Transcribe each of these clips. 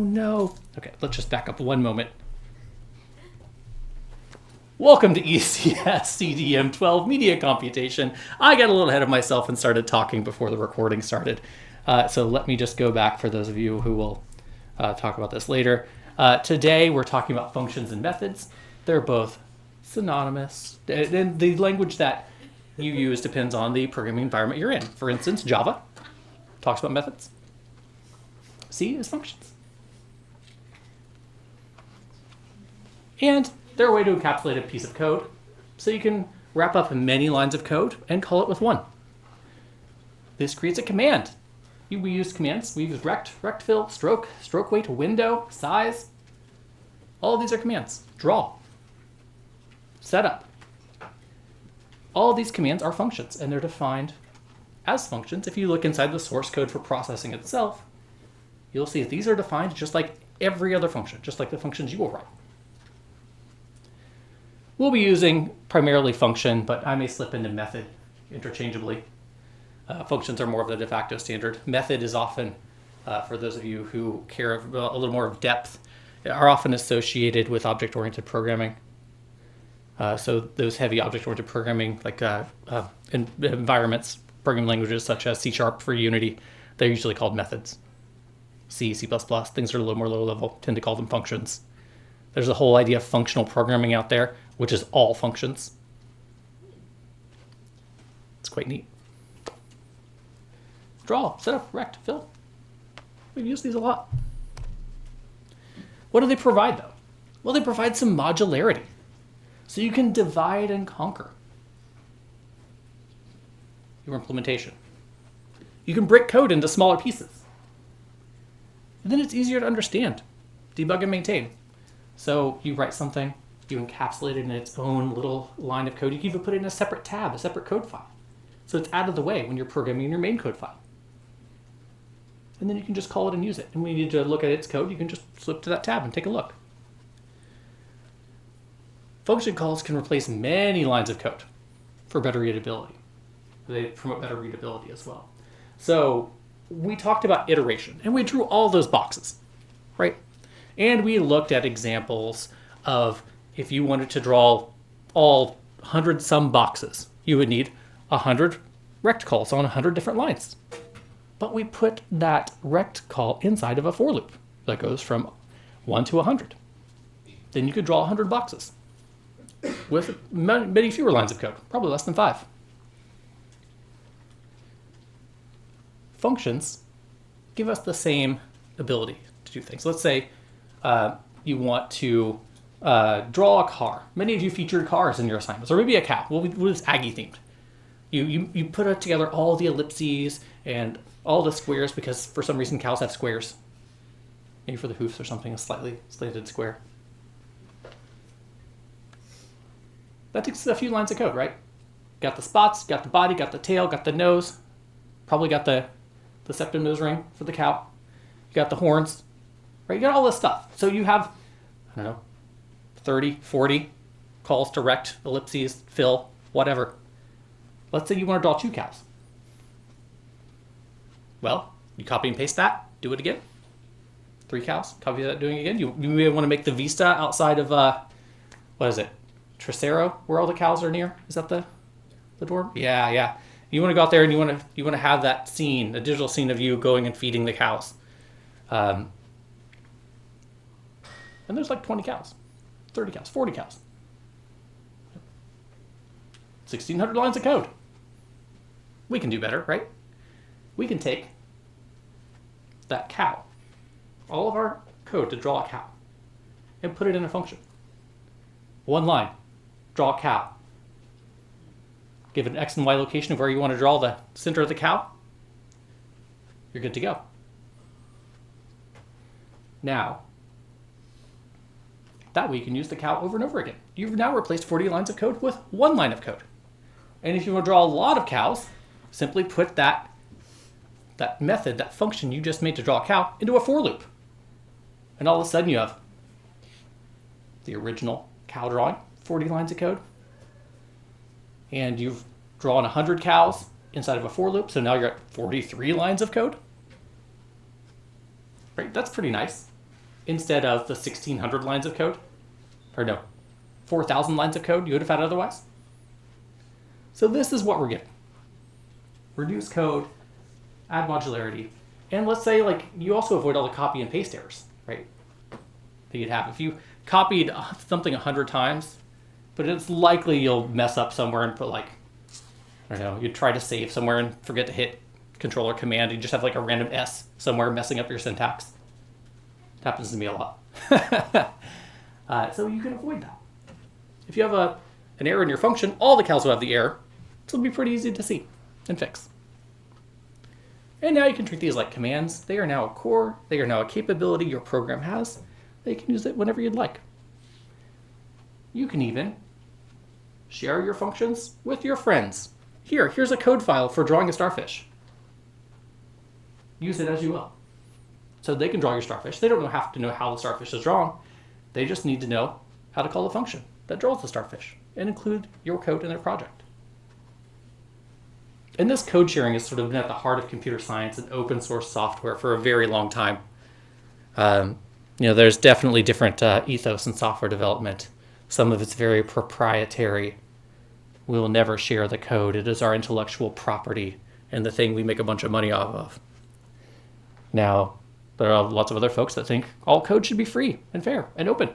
no. Okay, let's just back up one moment. Welcome to ECS CDM 12 Media Computation. I got a little ahead of myself and started talking before the recording started. So let me just go back for those of you who will talk about this later. Today we're talking about functions and methods. They're both synonymous. And the language that you use depends on the programming environment you're in. For instance, Java talks about methods. C is functions. And they're a way to encapsulate a piece of code. So you can wrap up many lines of code and call it with one. This creates a command. We use commands. We use rect, rect fill, stroke, stroke weight, window, size. All of these are commands. Draw, setup. All of these commands are functions, and they're defined as functions. If you look inside the source code for processing itself, you'll see that these are defined just like every other function, just like the functions you will write. We'll be using primarily function, but I may slip into method interchangeably. Functions are more of the de facto standard. Method is often, for those of you who care about a little more of depth, are often associated with object-oriented programming. So those heavy object-oriented programming, like environments, programming languages such as C# for Unity, they're usually called methods. C, C++, things that are a little more low level, tend to call them functions. There's a whole idea of functional programming out there, which is all functions. It's quite neat. Draw, setup, rect, fill. We've used these a lot. What do they provide, though? Well, they provide some modularity. So you can divide and conquer your implementation. You can break code into smaller pieces. And then it's easier to understand, debug and maintain. So you write something, you encapsulate it in its own little line of code. You can even put it in a separate tab, a separate code file. So it's out of the way when you're programming in your main code file. And then you can just call it and use it. And when you need to look at its code, you can just flip to that tab and take a look. Function calls can replace many lines of code for better readability. They promote better readability as well. So we talked about iteration, and we drew all those boxes, right? And we looked at examples of if you wanted to draw all 100-some boxes, you would need 100 rect calls on 100 different lines. But we put that rect call inside of a for loop that goes from 1 to 100. Then you could draw 100 boxes with many fewer lines of code, probably less than 5. Functions give us the same ability to do things. Let's say you want to draw a car. Many of you featured cars in your assignments, or maybe a cow. Well, it's Aggie themed. You put together all the ellipses and all the squares because for some reason cows have squares. Maybe for the hoofs or something, a slightly slanted square. That takes a few lines of code, right? Got the spots, got the body, got the tail, got the nose. Probably got the septum nose ring for the cow. You got the horns, right? You got all this stuff. So you have, I don't know, 30, 40 calls to rect, ellipses, fill, whatever. Let's say you want to draw 2 cows. Well, you copy and paste that, do it again. 3 cows, copy that, doing it again. You may want to make the vista outside of, what is it? Trasero, where all the cows are near. Is that the dorm? Yeah. You want to go out there and you want to have that scene, a digital scene of you going and feeding the cows. And there's like 20 cows, 30 cows, 40 cows. 1,600 lines of code. We can do better, right? We can take that cow, all of our code to draw a cow, and put it in a function. 1 line, draw a cow. Give it an X and Y location of where you want to draw the center of the cow. You're good to go. Now, that way you can use the cow over and over again. You've now replaced 40 lines of code with 1 line of code. And if you want to draw a lot of cows, simply put that method, that function you just made to draw a cow, into a for loop. And all of a sudden you have the original cow drawing, 40 lines of code. And you've drawn 100 cows inside of a for loop, so now you're at 43 lines of code. Right, that's pretty nice. instead of the 1,600 lines of code, or no, 4,000 lines of code you would have had otherwise. So this is what we're getting. Reduce code, add modularity, and let's say like you also avoid all the copy and paste errors, right? That you'd have if you copied something 100 times, but it's likely you'll mess up somewhere and put like, I don't know, you'd try to save somewhere and forget to hit Control or Command. You just have like a random S somewhere messing up your syntax. It happens to me a lot. So you can avoid that. If you have an error in your function, all the cows will have the error. So it'll be pretty easy to see and fix. And now you can treat these like commands. They are now a core. They are now a capability your program has. They can use it whenever you'd like. You can even share your functions with your friends. Here's a code file for drawing a starfish. Use it as you will. So they can draw your starfish. They don't have to know how the starfish is drawn. They just need to know how to call the function that draws the starfish and include your code in their project. And this code sharing has sort of been at the heart of computer science and open source software for a very long time. There's definitely different ethos in software development. Some of it's very proprietary. We will never share the code. It is our intellectual property and the thing we make a bunch of money off of. Now, there are lots of other folks that think all code should be free and fair and open.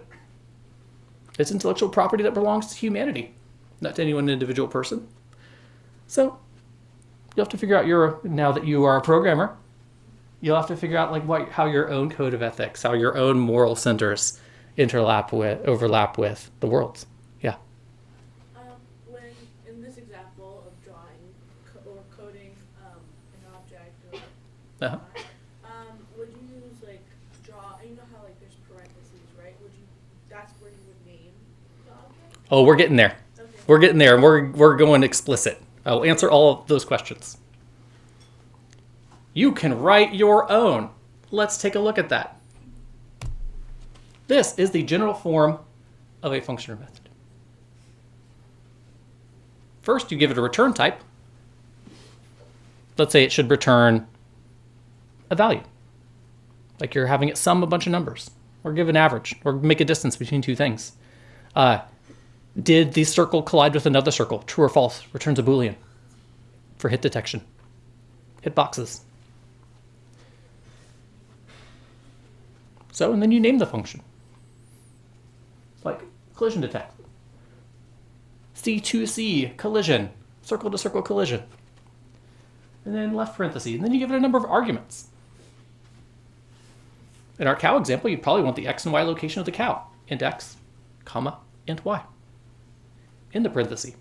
It's intellectual property that belongs to humanity, not to any one individual person. So you'll have to figure out now that you are a programmer, you'll have to figure out how your own code of ethics, how your own moral centers overlap with the world's. Yeah. When in this example of drawing or coding an object or would you use draw? You know how there's parentheses, right? That's where you would name the object? Oh, we're getting there. Okay. We're getting there, and we're going explicit. I'll answer all of those questions. You can write your own. Let's take a look at that. This is the general form of a function or method. First, you give it a return type. Let's say it should return a value. Like you're having it sum a bunch of numbers, or give an average, or make a distance between two things. Did the circle collide with another circle? True or false? Returns a Boolean for hit detection. Hit boxes. And then you name the function. Like collision detect. C2C collision, circle to circle collision. And then left parenthesis. And then you give it a number of arguments. In our cow example, you'd probably want the X and Y location of the cow. Int X, comma, int Y. In the parenthesis.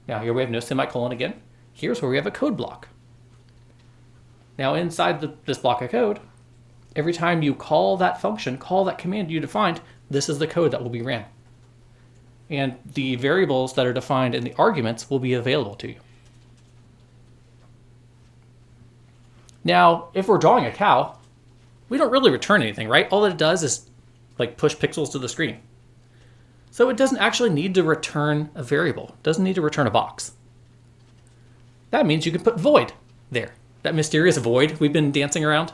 Now here we have no semicolon again. Here's where we have a code block. Now inside this block of code, every time you call that function, call that command you defined, this is the code that will be ran. And the variables that are defined in the arguments will be available to you. Now, if we're drawing a cow, we don't really return anything, right? All that it does is push pixels to the screen. So it doesn't actually need to return a variable. It doesn't need to return a box. That means you can put void there. That mysterious void we've been dancing around.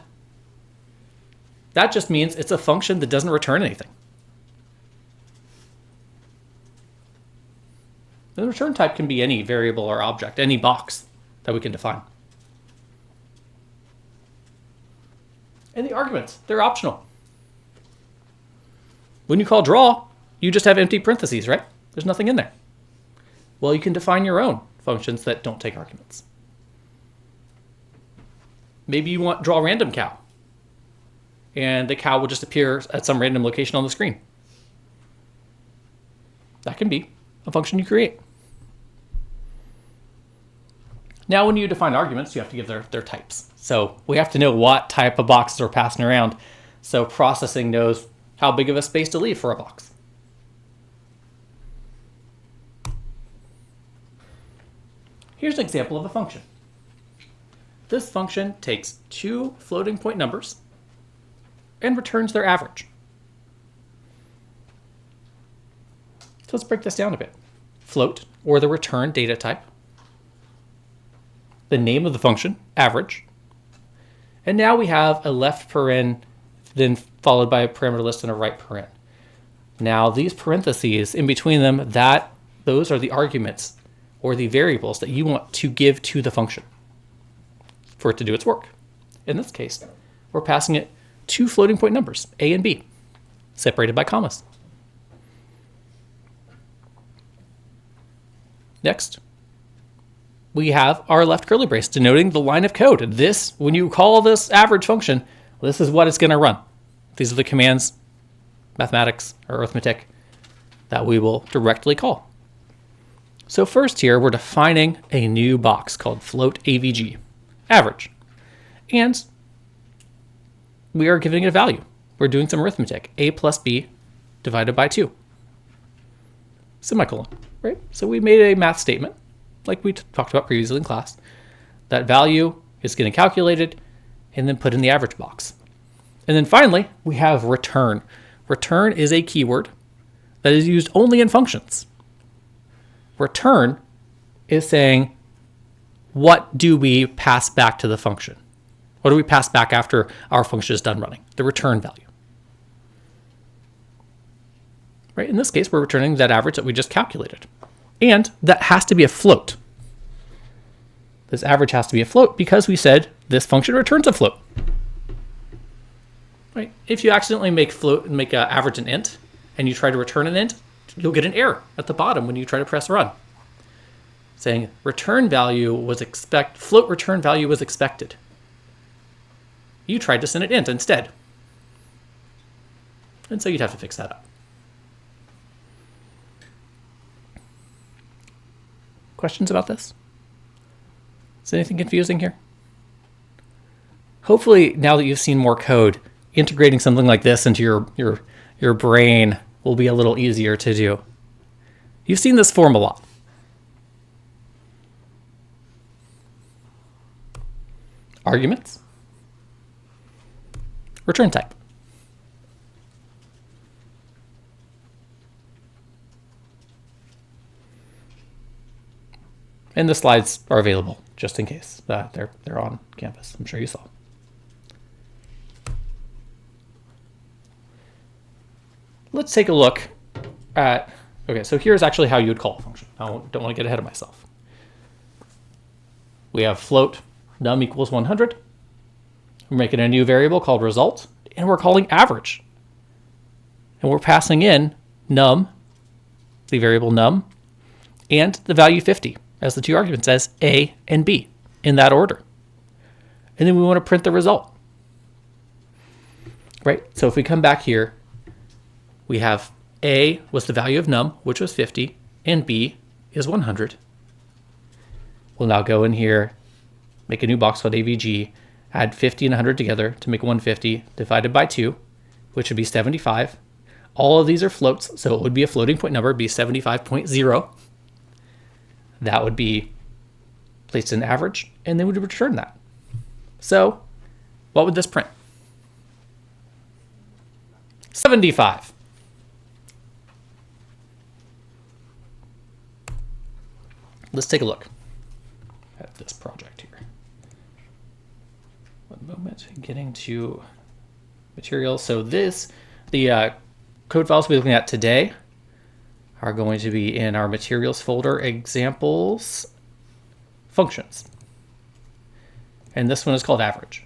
That just means it's a function that doesn't return anything. The return type can be any variable or object, any box that we can define. And the arguments, they're optional. When you call draw, you just have empty parentheses, right? There's nothing in there. Well, you can define your own functions that don't take arguments. Maybe you want draw random cow, and the cow will just appear at some random location on the screen. That can be a function you create. Now, when you define arguments, you have to give their types. So we have to know what type of boxes are passing around, so processing knows how big of a space to leave for a box. Here's an example of a function. This function takes two floating point numbers and returns their average. So let's break this down a bit. Float, or the return data type. The name of the function, average. And now we have a left paren then followed by a parameter list and a right paren. Now these parentheses in between them, those are the arguments or the variables that you want to give to the function for it to do its work. In this case, we're passing it two floating point numbers, a and b, separated by commas. Next, we have our left curly brace denoting the line of code. This, when you call this average function, this is what it's going to run. These are the commands, mathematics or arithmetic, that we will directly call. So first here, we're defining a new box called float avg, average. And we are giving it a value. We're doing some arithmetic, a plus b divided by 2, semicolon, right? So we made a math statement, like we talked about previously in class. That value is getting calculated and then put in the average box. And then finally, we have return. Return is a keyword that is used only in functions. Return is saying, what do we pass back to the function? What do we pass back after our function is done running? The return value. Right? In this case, we're returning that average that we just calculated. And that has to be a float. This average has to be a float because we said this function returns a float. Right? If you accidentally make average an int and you try to return an int, you'll get an error at the bottom when you try to press run, saying return value was float return value was expected. You tried to send it int instead. And so you'd have to fix that up. Questions about this? Is anything confusing here? Hopefully, now that you've seen more code, integrating something like this into your brain will be a little easier to do. You've seen this form a lot. Arguments. Return type. And the slides are available just in case. They're on campus. I'm sure you saw. Let's take a look at, okay, so here's actually how you would call a function. I don't want to get ahead of myself. We have float num equals 100. We're making a new variable called result, and we're calling average. And we're passing in num, the variable num, and the value 50 as the two arguments as a and b in that order. And then we want to print the result. Right? So if we come back here, we have a was the value of num, which was 50, and b is 100. We'll now go in here, make a new box called avg, add 50 and 100 together to make 150 divided by 2, which would be 75. All of these are floats, so it would be a floating point number, be 75.0. That would be placed in average, and then we would return that. So what would this print? 75. Let's take a look at this project here. One moment, getting to materials. So the code files we're looking at today are going to be in our materials folder, examples, functions. And this one is called average.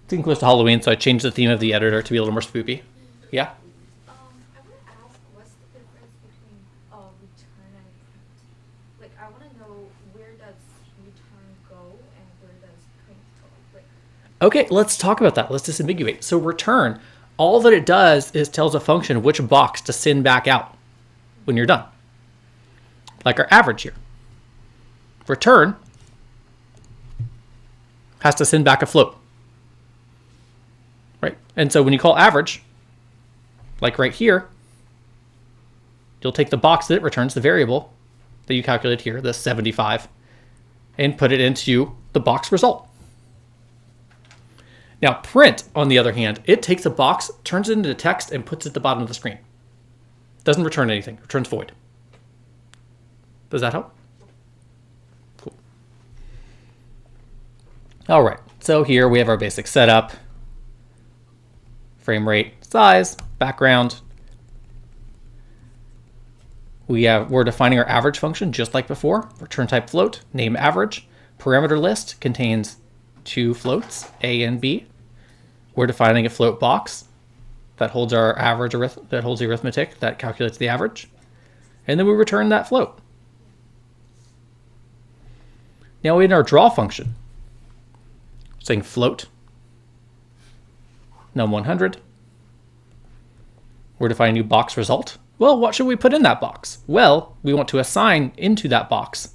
It's getting close to Halloween, so I changed the theme of the editor to be a little more spoopy. Yeah? I want to ask, what's the difference between return and print? Like, I want to know, where does return go and where does print go? Like, Okay, let's talk about that. Let's disambiguate. So return, all that it does is tells a function which box to send back out when you're done. Like our average here. Return has to send back a float. Right? And so when you call average, like right here, you'll take the box that it returns, the variable that you calculated here, the 75, and put it into the box result. Now print, on the other hand, it takes a box, turns it into text, and puts it at the bottom of the screen. Doesn't return anything. Returns void. Does that help? Cool. All right. So here we have our basic setup. Frame rate, size, background. We're defining our average function just like before. Return type float, name average. Parameter list contains 2 floats, A and B. We're defining a float box that holds our average that holds the arithmetic that calculates the average. And then we return that float. Now in our draw function, saying float num100, we're defining a new box result. Well, what should we put in that box? Well, we want to assign into that box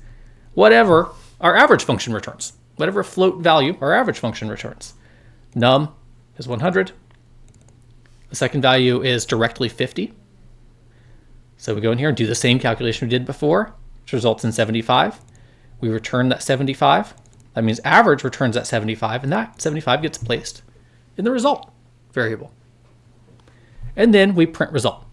whatever our average function returns, whatever float value our average function returns. Num is 100. The second value is directly 50. So we go in here and do the same calculation we did before, which results in 75. We return that 75. That means average returns that 75, and that 75 gets placed in the result variable. And then we print result.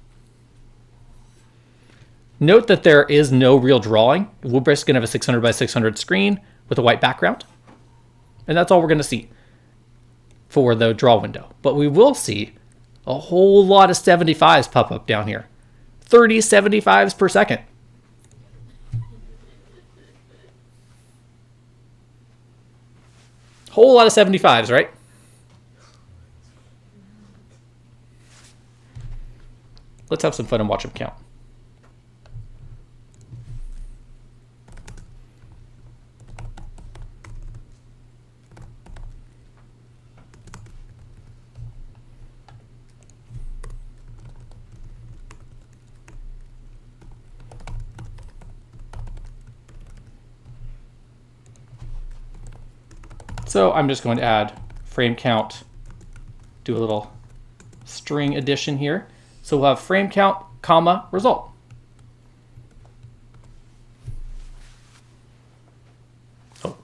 Note that there is no real drawing. We're basically going to have a 600 by 600 screen with a white background. And that's all we're going to see for the draw window. But we will see a whole lot of 75s pop up down here. 30 75s per second. Whole lot of 75s, right? Let's have some fun and watch them count. So I'm just going to add frame count, do a little string addition here. So we'll have frame count, comma, result. Oh.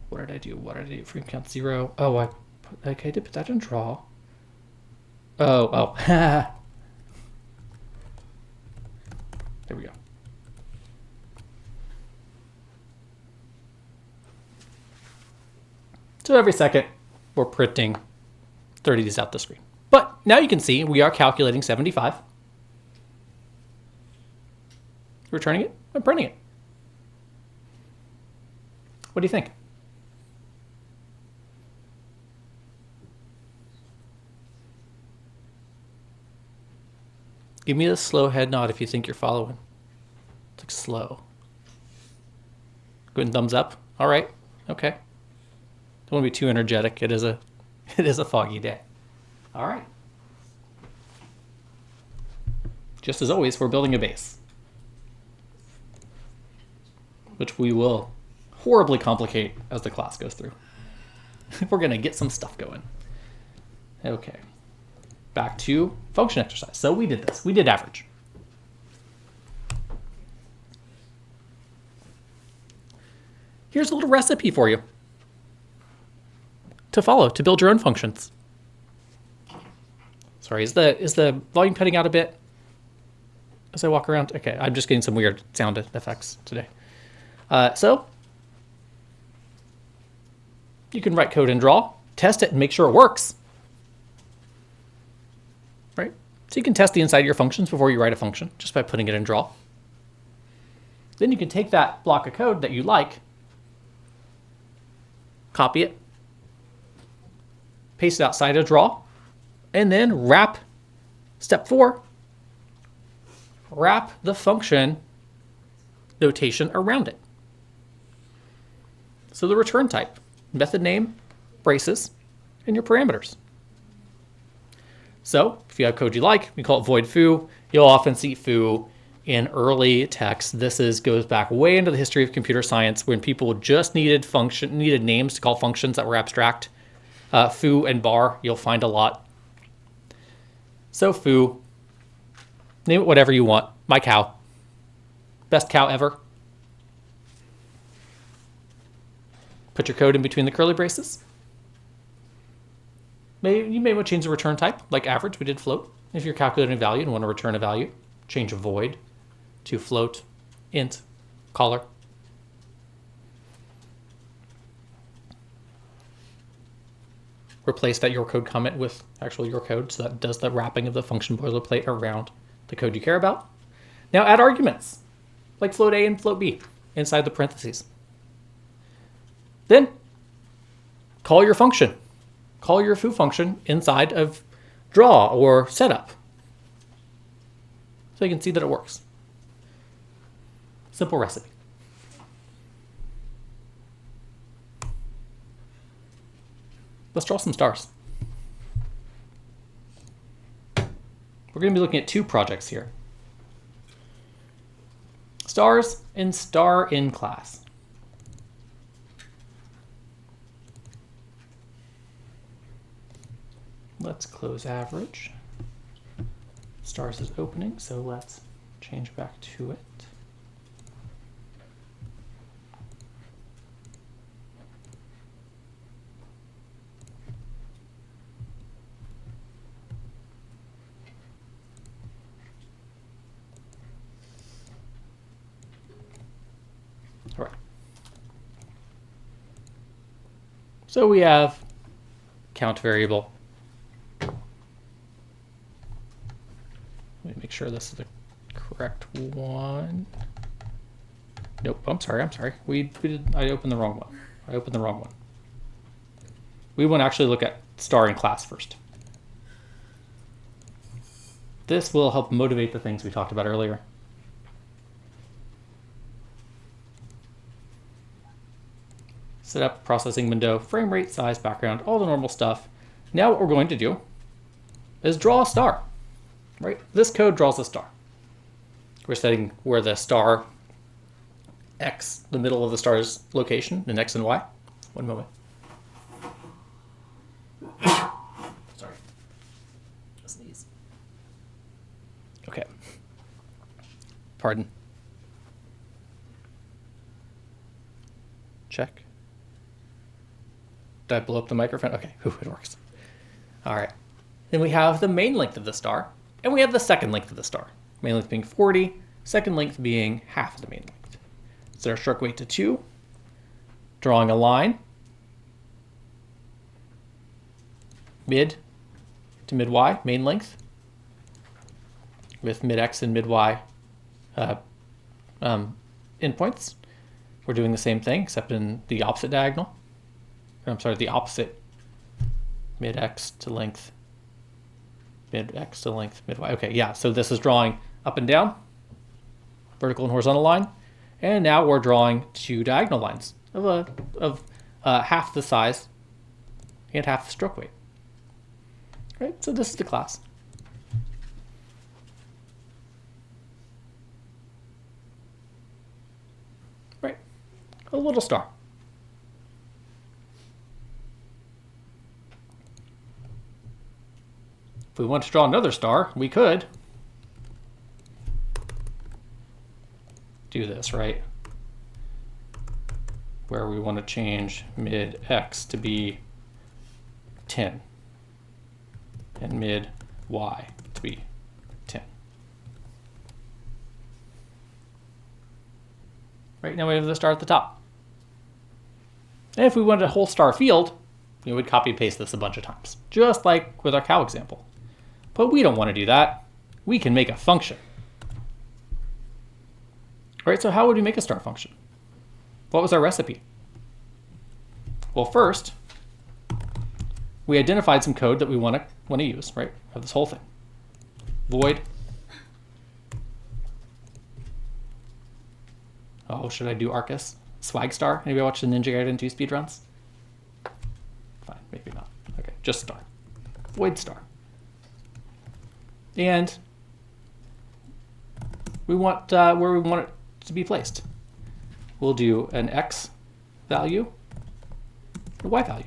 What did I do? Frame count 0. Oh, I did put that in draw. Oh. There we go. So every second, we're printing 30 of these out the screen. But now you can see we are calculating 75. Returning it and printing it. What do you think? Give me the slow head nod if you think you're following. It's like slow. Good, thumbs up. All right. Okay. Don't want to be too energetic. It is a foggy day. All right. Just as always, we're building a base, which we will horribly complicate as the class goes through. We're going to get some stuff going. Okay. Back to function exercise. So we did this. We did average. Here's a little recipe for you to follow to build your own functions. Sorry, is the volume cutting out a bit as I walk around? Okay, I'm just getting some weird sound effects today. So you can write code in draw, test it, and make sure it works. Right? So you can test the inside of your functions before you write a function just by putting it in draw. Then you can take that block of code that you like, copy it, paste it outside of draw, and then wrap, step 4, wrap the function notation around it. So the return type, method name, braces, and your parameters. So if you have code you like, we call it void foo. You'll often see foo in early text. This goes back way into the history of computer science when people just needed names to call functions that were abstract. Foo and bar, you'll find a lot. So foo, name it whatever you want. My cow. Best cow ever. Put your code in between the curly braces. You may want to change the return type, like average, we did float. If you're calculating a value and want to return a value, change a void to float, int, caller. Replace that your code comment with actual your code, so that does the wrapping of the function boilerplate around the code you care about. Now add arguments, like float A and float B, inside the parentheses. Then call your function. Call your foo function inside of draw or setup, so you can see that it works. Simple recipe. Let's draw some stars. We're going to be looking at two projects here. Stars and star in class. Let's close average. Stars is opening, so let's change back to it. All right. So we have count variable. Let me make sure this is the correct one. Nope, I'm sorry. I opened the wrong one. We want to actually look at star in class first. This will help motivate the things we talked about earlier. Set up processing window, frame rate, size, background, all the normal stuff. Now what we're going to do is draw a star. Right? This code draws a star. We're setting where the star X, the middle of the star's location, in X and Y. One moment. Sorry. Sneeze. Okay. Pardon. Check. Did I blow up the microphone? Okay, it works. All right. Then we have the main length of the star. And we have the second length of the star. Main length being 40, second length being half of the main length. Set our stroke weight to 2. Drawing a line. Mid to mid Y, main length. With mid X and mid Y endpoints. We're doing the same thing, except in the opposite diagonal. I'm sorry, the opposite mid X to length. Mid X to length, mid Y. Okay, yeah, so this is drawing up and down, vertical and horizontal line. And now we're drawing two diagonal lines of half the size and half the stroke weight. Right, so this is the class. Right, a little star. If we want to draw another star, we could do this, right? Where we want to change mid X to be 10 and mid Y to be 10. Right, now we have the star at the top. And if we wanted a whole star field, we would copy and paste this a bunch of times, just like with our cow example. But we don't want to do that. We can make a function. All right, so how would we make a star function? What was our recipe? Well, first, we identified some code that we want to use, right? Of this whole thing. Void. Oh, should I do Arcus? Swag star? Anybody watch the Ninja Gaiden 2 speedruns? Fine, maybe not. Okay, just star. Void star. And we want where we want it to be placed. We'll do an X value, a Y value.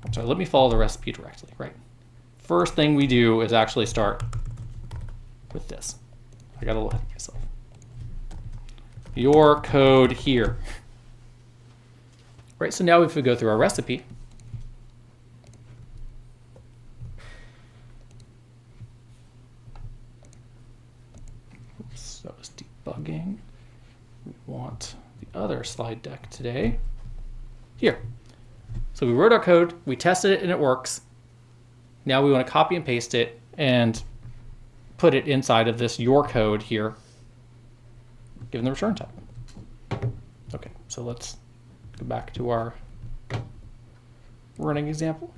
I'm sorry, let me follow the recipe directly, right? First thing we do is actually start with this. I got a little ahead of myself. Your code here. Right, so now if we go through our recipe, that was debugging. We want the other slide deck today. Here. So we wrote our code, we tested it, and it works. Now we want to copy and paste it and put it inside of this your code here, given the return type. Okay, so let's go back to our running example.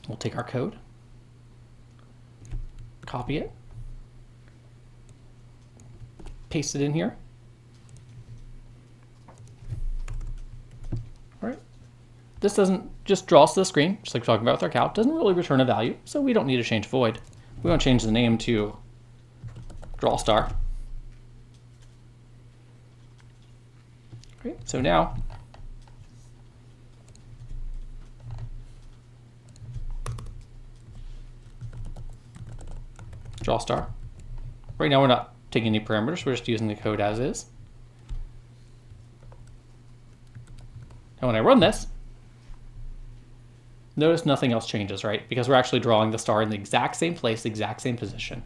We'll take our code, copy it, paste it in here. All right. This doesn't just draw us to the screen, just like we're talking about with our count. Doesn't really return a value, so we don't need to change void. We want to change the name to draw star. Great. So now draw star. Right now we're not taking any parameters, we're just using the code as is. And when I run this, notice nothing else changes, right? Because we're actually drawing the star in the exact same place, the exact same position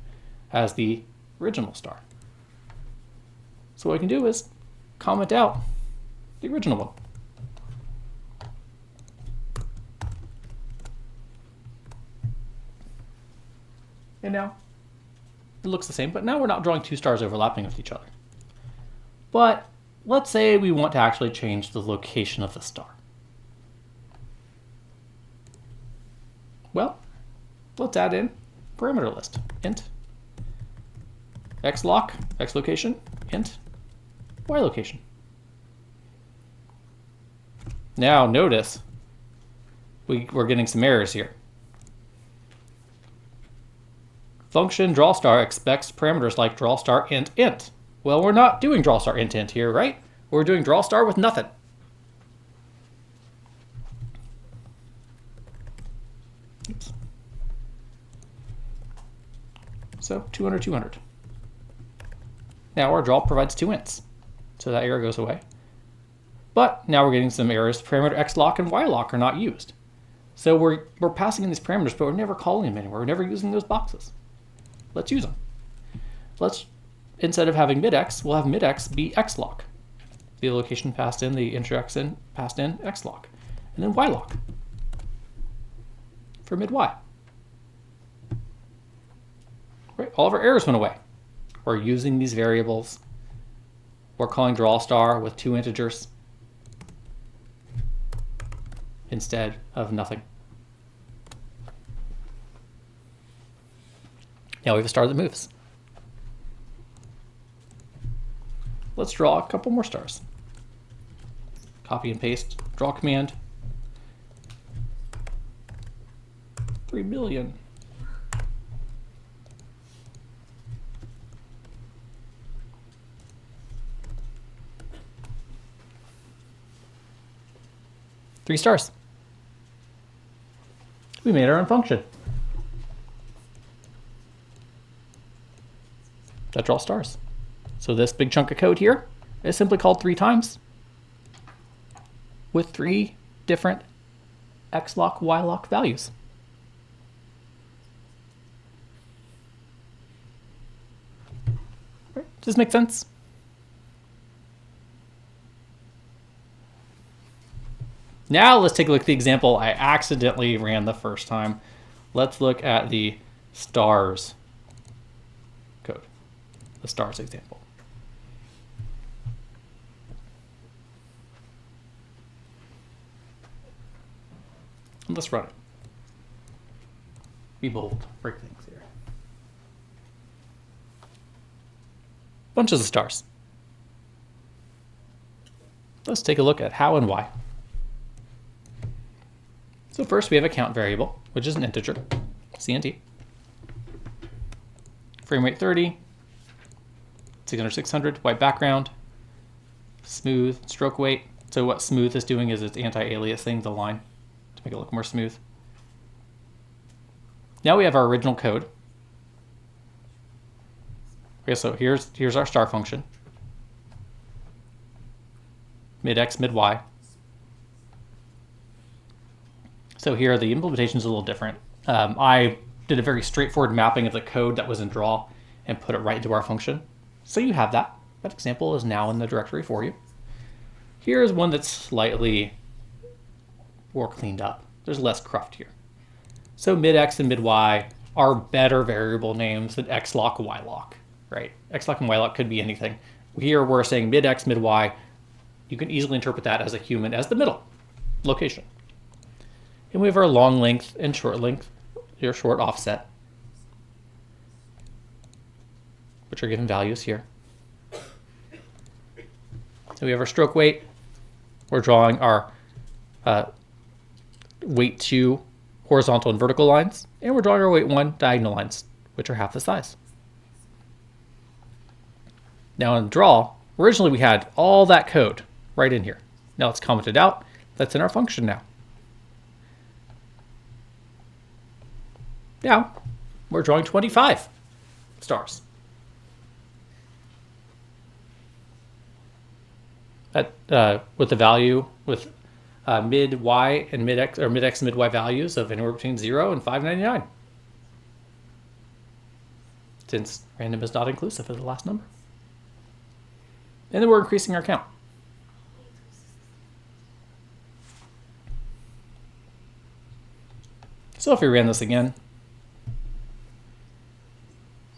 as the original star. So what I can do is comment out the original one. And now it looks the same, but now we're not drawing two stars overlapping with each other. But let's say we want to actually change the location of the star. Well, let's add in parameter list, int xloc, x location, int y location. Now notice we're getting some errors here. Function draw star expects parameters like draw star int int. Well, we're not doing draw star int int here, right? We're doing draw star with nothing. Oops. So 200, 200. Now our draw provides two ints, so that error goes away. But now we're getting some errors. Parameter xloc and yloc are not used. So we're passing in these parameters, but we're never calling them anywhere. We're never using those boxes. Let's use them. Let's, instead of having midx, we'll have midx be xloc. The location passed in, the intrx in, passed in xloc. And then yloc for mid y. Right, all of our errors went away. We're using these variables. We're calling draw star with two integers instead of nothing. Now we have a star that moves. Let's draw a couple more stars. Copy and paste, draw command. 3 million. Three stars. We made our own function that draws stars. So this big chunk of code here is simply called 3 times with 3 different xloc, yloc values. Right. Does this make sense? Now let's take a look at the example I accidentally ran the first time. Let's look at the stars code, the stars example. And let's run it. Be bold, break things here. Bunches of stars. Let's take a look at how and why. So first we have a count variable, which is an integer, CNT. Frame rate 30, 600, 600, white background, smooth, stroke weight. So what smooth is doing is it's anti-aliasing the line to make it look more smooth. Now we have our original code. Okay, so here's our star function. Mid x, mid y. So here the implementation is a little different. I did a very straightforward mapping of the code that was in draw and put it right into our function. So you have that. That example is now in the directory for you. Here's one that's slightly more cleaned up. There's less cruft here. So mid-x and mid-y are better variable names than xlock, ylock, right? Xlock and ylock could be anything. Here we're saying mid-x, mid-y. You can easily interpret that as a human as the middle location. And we have our long length and short length, your short offset, which are given values here. So we have our stroke weight. We're drawing our weight 2 horizontal and vertical lines, and we're drawing our weight 1 diagonal lines, which are half the size. Now in draw, originally we had all that code right in here. Now it's commented out. That's in our function now. Now we're drawing 25 stars. With the value with mid y and mid x or mid x and mid y values of anywhere between 0 and 599. Since random is not inclusive of the last number. And then we're increasing our count. So if we ran this again,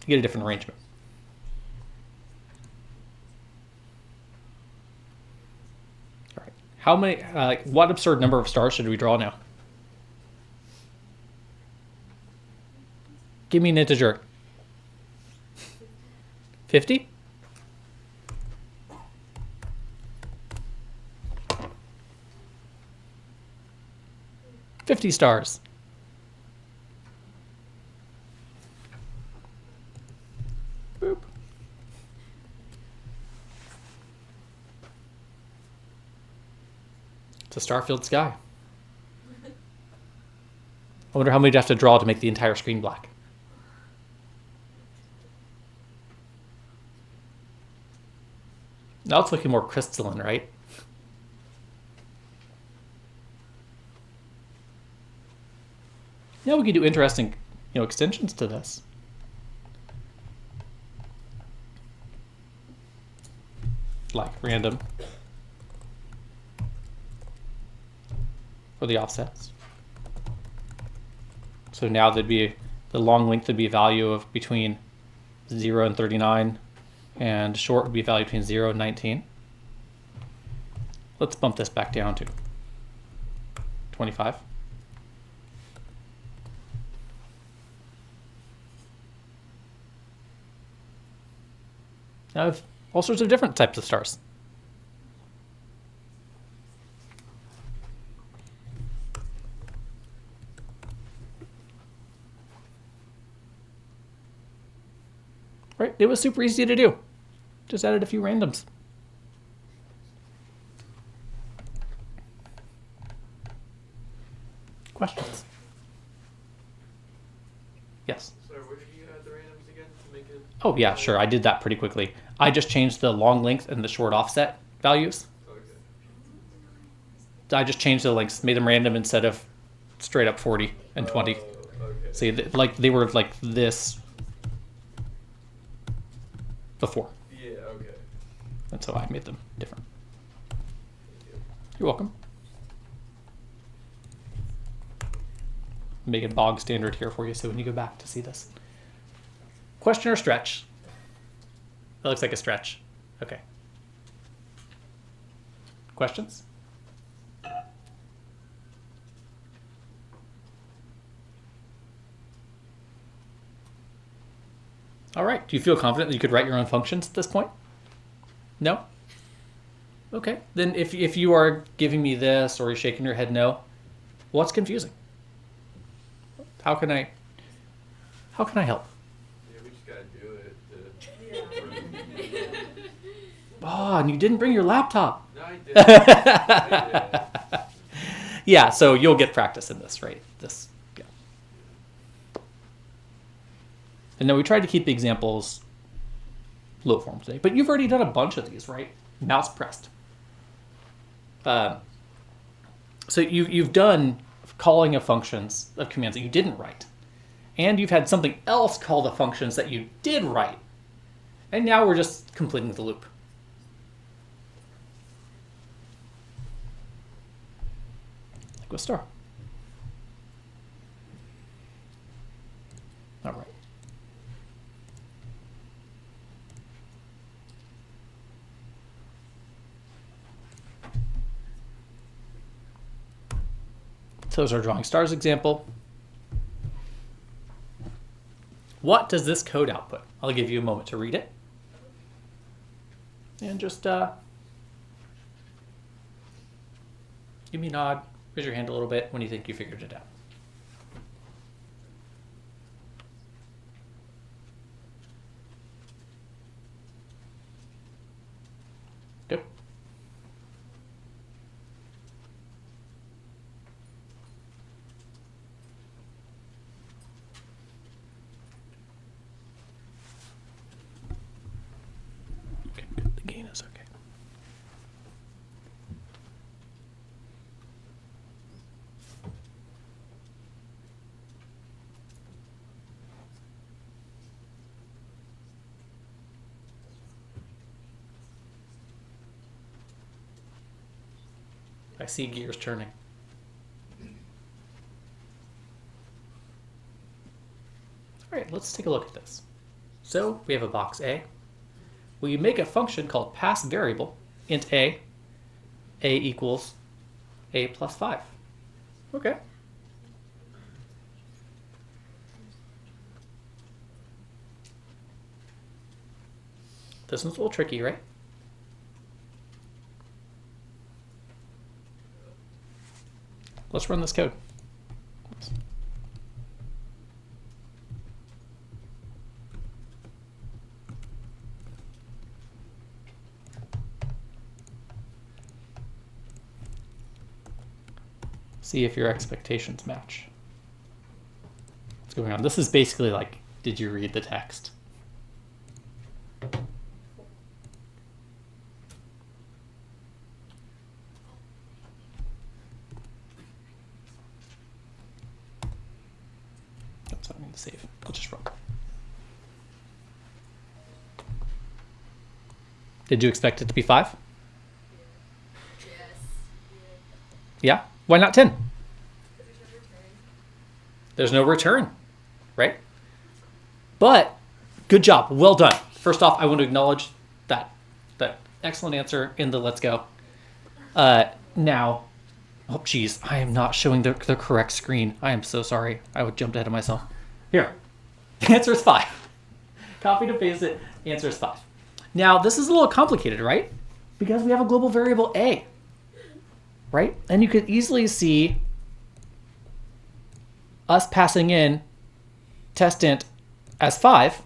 you get a different arrangement. All right. How many? What absurd number of stars should we draw now? Give me an integer. 50? $50 stars. Boop. It's a star-filled sky. I wonder how many you'd have to draw to make the entire screen black. Now it's looking more crystalline, right? Now we can do interesting, extensions to this. Like random for the offsets. So now there'd be the long length would be a value of between 0 and 39, and short would be a value between 0 and 19. Let's bump this back down to 25. Now I have all sorts of different types of stars. Right, it was super easy to do. Just added a few randoms. Questions? Yes. Sorry, where did you add the randoms again to make it? Oh yeah, sure. I did that pretty quickly. I just changed the long length and the short offset values. Okay. I just changed the lengths, made them random instead of straight up 40 and 20. Okay. See, they were like this before, Yeah, okay. and so I made them different. Thank you. You're welcome. Make it bog standard here for you, so when you go back to see this. Question or stretch? That looks like a stretch. Okay. Questions? All right. Do you feel confident that you could write your own functions at this point? No? Okay. Then if you are giving me this or you're shaking your head no, what's confusing? How can I help? Yeah, we just gotta do it. Yeah. Oh, and you didn't bring your laptop. No, I didn't. I did. Yeah, so you'll get practice in this, right? Yeah. And then we tried to keep the examples low form today, but you've already done a bunch of these, right? Mouse pressed. So you've done calling of functions, of commands that you didn't write. And you've had something else call the functions that you did write. And now we're just completing the loop. Like with star. All right. So there's our drawing stars example. What does this code output? I'll give you a moment to read it. And just give me a nod, raise your hand a little bit when you think you figured it out. Good. Okay, good. The gain is okay. I see gears turning. All right, let's take a look at this. So we have a box A. We make a function called pass variable, int a equals a plus 5. Okay. This one's a little tricky, right? Let's run this code. Oops. See if your expectations match. What's going on? This is basically like, did you read the text? Oops, I don't need to save. I'll just run. Did you expect it to be 5? Yes. Yeah? Why not 10? There's no return, right? But good job. Well done. First off, I want to acknowledge that excellent answer in the let's go. Now, oh geez, I am not showing the correct screen. I am so sorry. I would jumped ahead of myself. Here, the answer is 5. Copy to paste it. Answer is 5. Now, this is a little complicated, right? Because we have a global variable a, right? And you could easily see us passing in testint as 5,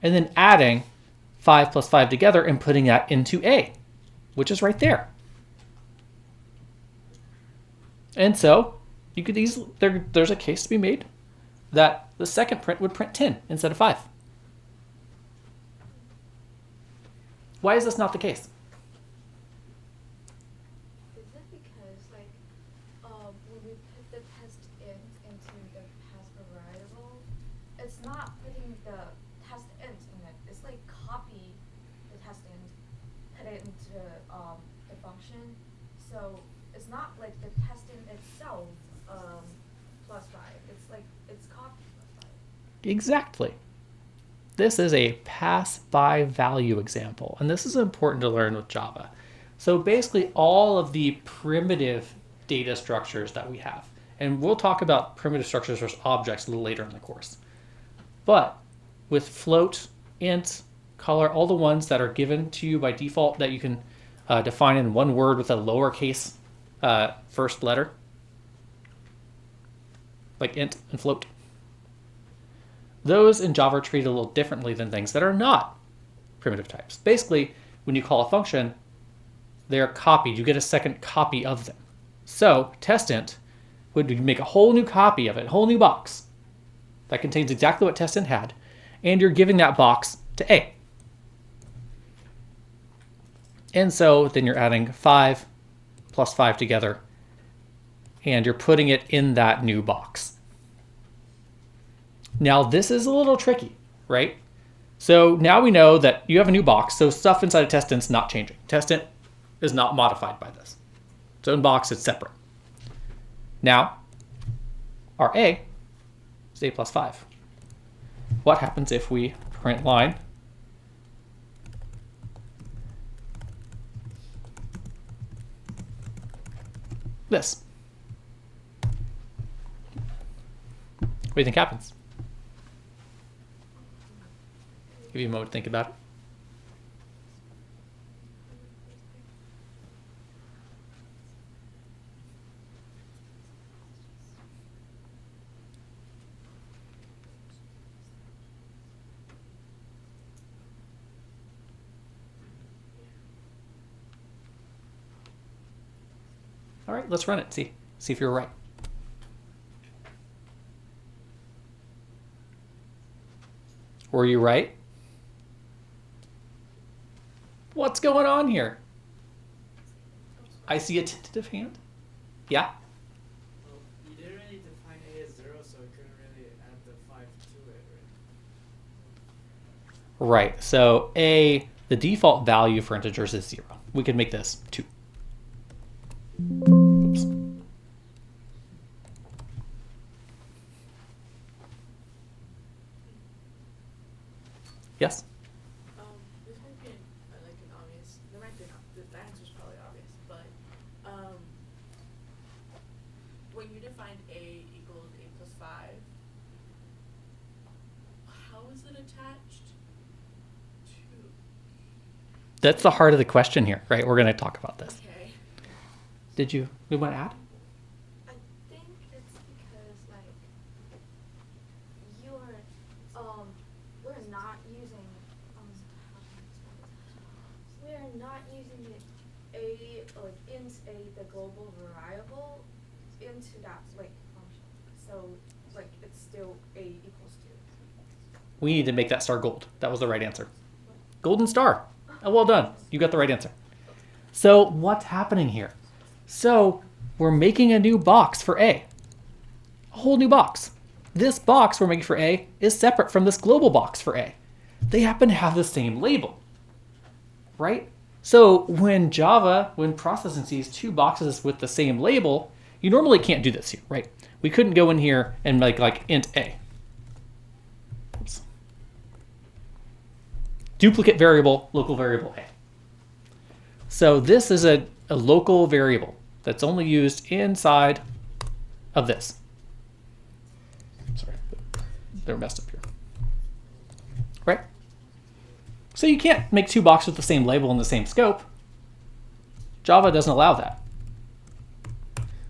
and then adding 5 plus 5 together and putting that into a, which is right there. And so you could easily, there's a case to be made that the second print would print 10 instead of 5. Why is this not the case? Is it because, like, when we put the test int into the pass variable, it's not putting the test int in it. It's like copy the test int, put it into the function. So it's not like the test int itself plus 5. It's like it's copy plus 5. Exactly. This is a pass by value example, and this is important to learn with Java. So basically all of the primitive data structures that we have, and we'll talk about primitive structures versus objects a little later in the course. But with float, int, color, all the ones that are given to you by default that you can define in one word with a lowercase first letter, like int and float. Those in Java are treated a little differently than things that are not primitive types. Basically, when you call a function, they're copied. You get a second copy of them. So testint would make a whole new copy of it, a whole new box that contains exactly what testint had, and you're giving that box to A. And so then you're adding 5 plus 5 together and you're putting it in that new box. Now this is a little tricky, right? So now we know that you have a new box, so stuff inside a test int's not changing. Test int is not modified by this. Its own box, it's separate. Now, our a is a plus 5. What happens if we print line this? What do you think happens? Give you a moment to think about it. All right, let's run it. See if you're right. Were you right? What's going on here? I see a tentative hand. Yeah? Well, you didn't really define a as 0, so I couldn't really add the 5 to it, right? Right. So a, the default value for integers is 0. We could make this 2. Oops. Yes? This might be like an obvious. There might be not. The answer's probably obvious, but when you defined a equals a plus 5, how is it attached to? That's the heart of the question here, right? We're going to talk about this. Okay. Did you want to add? I think it's because like you're we're not using we're not using the a like int a the global variable into that like function. So like it's still a equals 2. We need to make that star gold. That was the right answer. Golden star. Oh, well done. You got the right answer. So what's happening here? So we're making a new box for A. A whole new box. This box we're making for A is separate from this global box for A. They happen to have the same label, right? So when processing sees two boxes with the same label, you normally can't do this here, right? We couldn't go in here and make like int A. Oops. Duplicate variable, local variable A. So this is a local variable that's only used inside of this. Sorry, they're messed up here. Right? So you can't make two boxes with the same label and the same scope. Java doesn't allow that.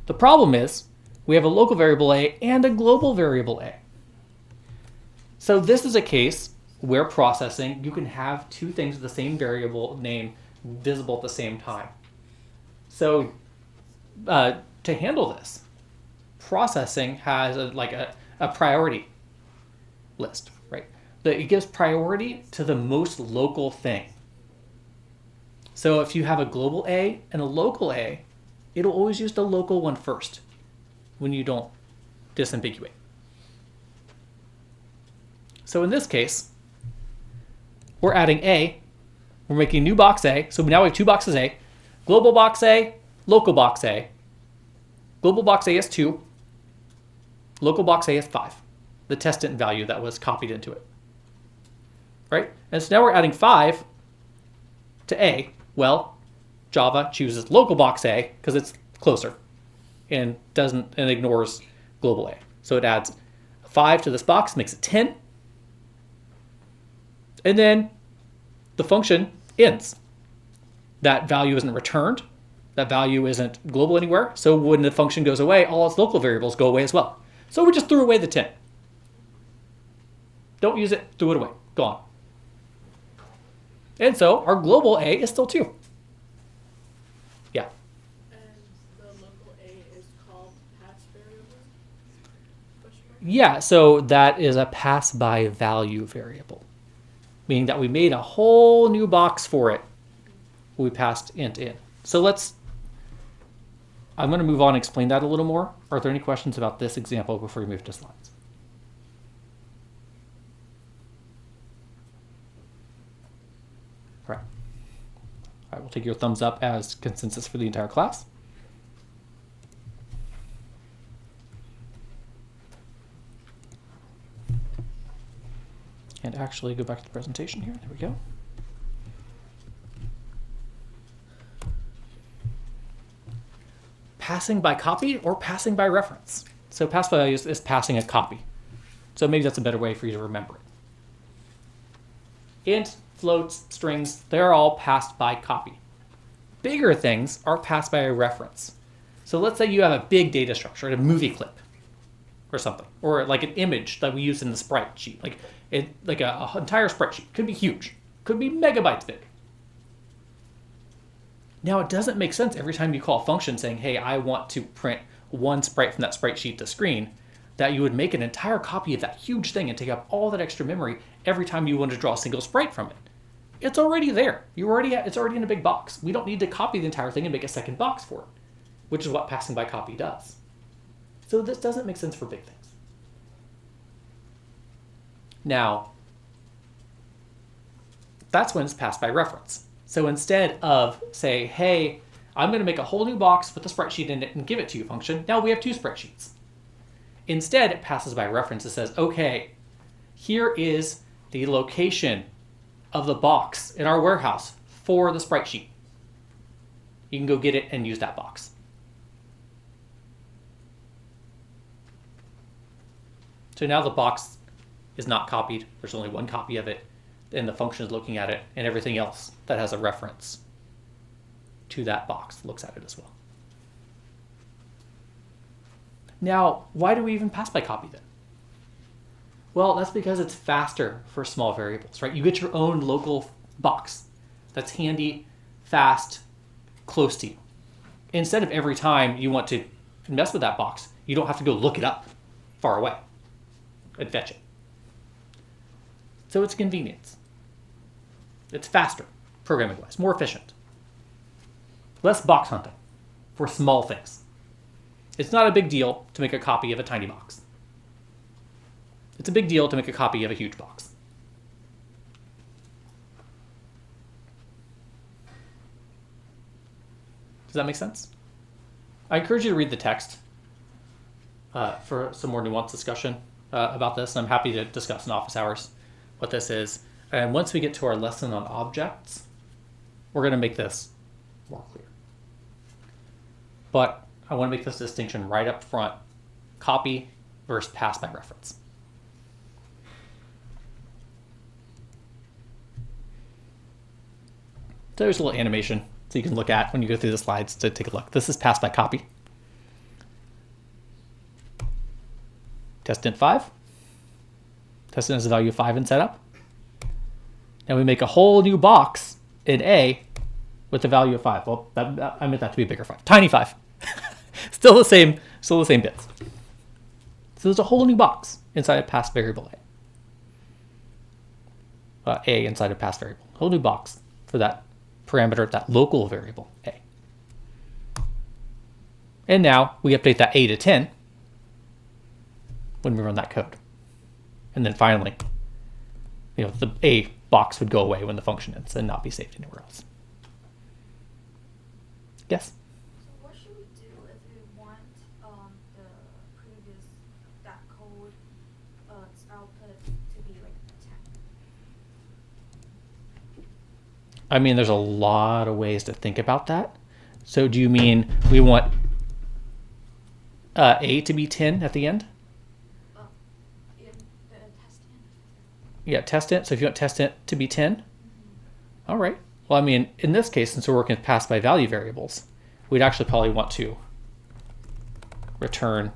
The problem is we have a local variable A and a global variable A. So this is a case where processing, you can have two things with the same variable name visible at the same time. So to handle this, processing has a priority list, right? It gives priority to the most local thing. So if you have a global A and a local A, it'll always use the local one first when you don't disambiguate. So in this case, we're adding A. We're making a new box A. So now we have two boxes A. Global box A, local box A. Global box A is 2. Local box A is 5. The test int value that was copied into it. Right? And so now we're adding 5 to A. Well, Java chooses local box A because it's closer and ignores global A. So it adds 5 to this box, makes it 10. And then the function ends. That value isn't returned. That value isn't global anywhere. So when the function goes away, all its local variables go away as well. So we just threw away the 10. Don't use it, threw it away, gone. And so our global A is still 2. Yeah. And the local A is called pass variable? Question mark? Yeah, so that is a pass by value variable, meaning that we made a whole new box for it. We passed int in. So let's I'm going to move on and explain that a little more. Are there any questions about this example before we move to slides? All right. I will take your thumbs up as consensus for the entire class. And actually go back to the presentation here. There we go. Passing by copy or passing by reference. So pass by value is passing a copy. So maybe that's a better way for you to remember it. Int, floats, strings, they're all passed by copy. Bigger things are passed by a reference. So let's say you have a big data structure, a movie clip or something, or like an image that we use in the sprite sheet, like an entire spreadsheet. Could be huge, could be megabytes big. Now it doesn't make sense every time you call a function saying, hey, I want to print one sprite from that sprite sheet to screen, that you would make an entire copy of that huge thing and take up all that extra memory every time you want to draw a single sprite from it. It's already there. It's already in a big box. We don't need to copy the entire thing and make a second box for it, which is what passing by copy does. So this doesn't make sense for big things. Now, that's when it's passed by reference. So instead of say, hey, I'm going to make a whole new box with a spreadsheet in it and give it to you function, now we have two spreadsheets. Instead, it passes by reference. It says, okay, here is the location of the box in our warehouse for the sprite sheet. You can go get it and use that box. So now the box is not copied. There's only one copy of it, and the function is looking at it, and everything else that has a reference to that box looks at it as well. Now, why do we even pass by copy then? Well, that's because it's faster for small variables, right? You get your own local box that's handy, fast, close to you. Instead of every time you want to mess with that box, you don't have to go look it up far away and fetch it. So it's convenience. It's faster, programming-wise, more efficient. Less box hunting for small things. It's not a big deal to make a copy of a tiny box. It's a big deal to make a copy of a huge box. Does that make sense? I encourage you to read the text for some more nuanced discussion about this. And I'm happy to discuss in office hours what this is. And once we get to our lesson on objects, we're going to make this more clear. But I want to make this distinction right up front. Copy versus pass by reference. So there's a little animation so you can look at when you go through the slides to take a look. This is pass by copy. Test int 5. Test int has a value of 5 in setup. And we make a whole new box in A with the value of 5. Well, I meant that to be a bigger 5. Tiny 5. Still the same bits. So there's a whole new box inside of pass variable A. A inside of pass variable. Whole new box for that parameter, that local variable A. And now we update that A to 10 when we run that code. And then finally, the A box would go away when the function ends and not be saved anywhere else. Yes? So what should we do if we want the previous that code output to be like 10? I mean, there's a lot of ways to think about that. So do you mean we want A to be 10 at the end? In the test int. Yeah, test int. So if you want test int to be 10, all right. Well, I mean, in this case, since we're working with pass by value variables, we'd actually probably want to return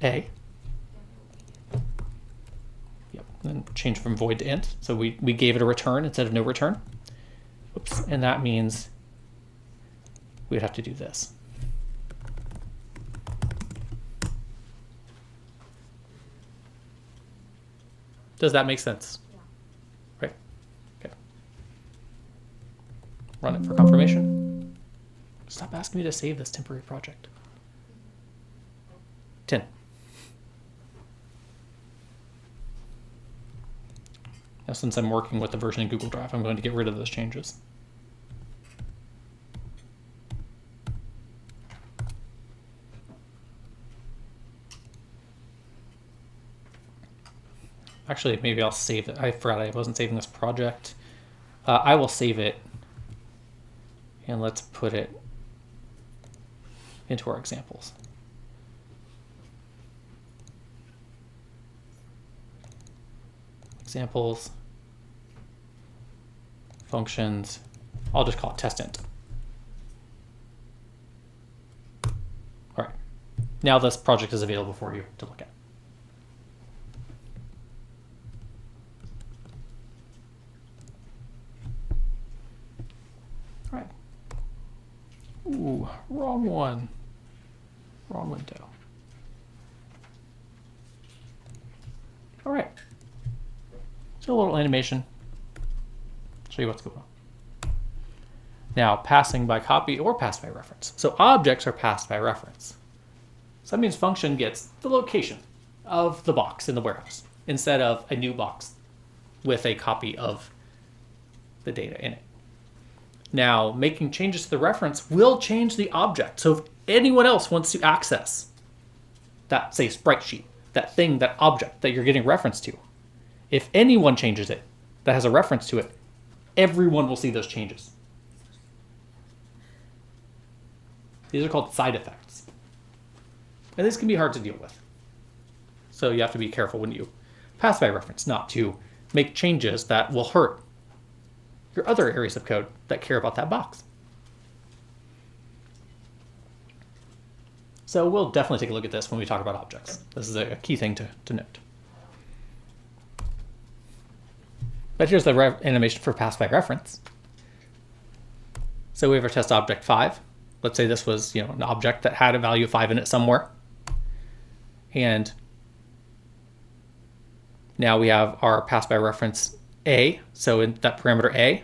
A. Yep. Then change from void to int. So we gave it a return instead of no return. Oops. And that means we'd have to do this. Does that make sense? Yeah. Right. Okay. Run it for confirmation. Stop asking me to save this temporary project. 10. Now, since I'm working with the version in Google Drive, I'm going to get rid of those changes. Actually, maybe I'll save it. I forgot I wasn't saving this project. I will save it, and let's put it into our examples. Examples, functions, I'll just call it test int. All right, now this project is available for you to look at. All right. Ooh, wrong one. Wrong window. All right. So a little animation. Show you what's going on. Now, passing by copy or passed by reference. So objects are passed by reference. So that means function gets the location of the box in the warehouse instead of a new box with a copy of the data in it. Now, making changes to the reference will change the object. So if anyone else wants to access that, say, sprite sheet, that thing, that object that you're getting reference to, if anyone changes it that has a reference to it, everyone will see those changes. These are called side effects. And this can be hard to deal with. So you have to be careful when you pass by reference, not to make changes that will hurt your other areas of code that care about that box. So we'll definitely take a look at this when we talk about objects. This is a key thing to note. But here's the animation for pass by reference. So we have our test object 5. Let's say this was, an object that had a value of 5 in it somewhere. And now we have our pass by reference A. So in that parameter A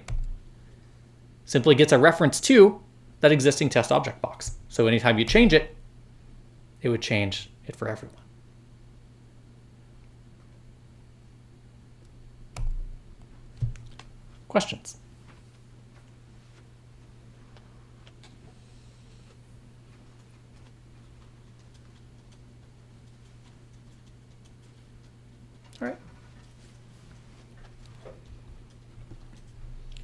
simply gets a reference to that existing test object box. So anytime you change it, it would change it for everyone. Questions? All right.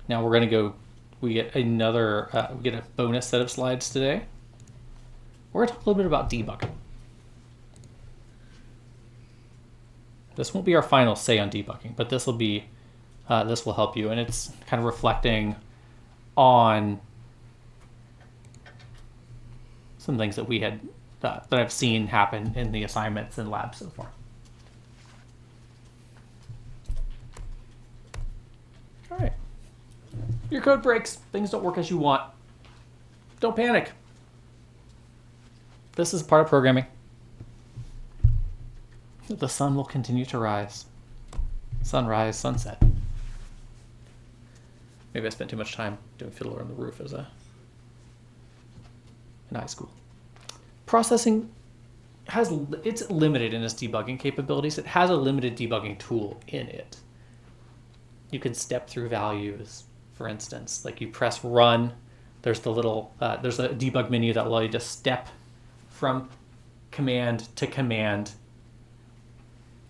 Now we're going to go, we get we get a bonus set of slides today. We're going to talk a little bit about debugging. This won't be our final say on debugging, but this will help you, and it's kind of reflecting on some things that we had that I've seen happen in the assignments and labs so far. All right. Your code breaks. Things don't work as you want. Don't panic. This is part of programming. The sun will continue to rise. Sunrise, sunset. Maybe I spent too much time doing Fiddler on the Roof in high school. Processing it's limited in its debugging capabilities. It has a limited debugging tool in it. You can step through values, for instance. Like you press run, there's the little, there's a debug menu that allows you to step from command to command.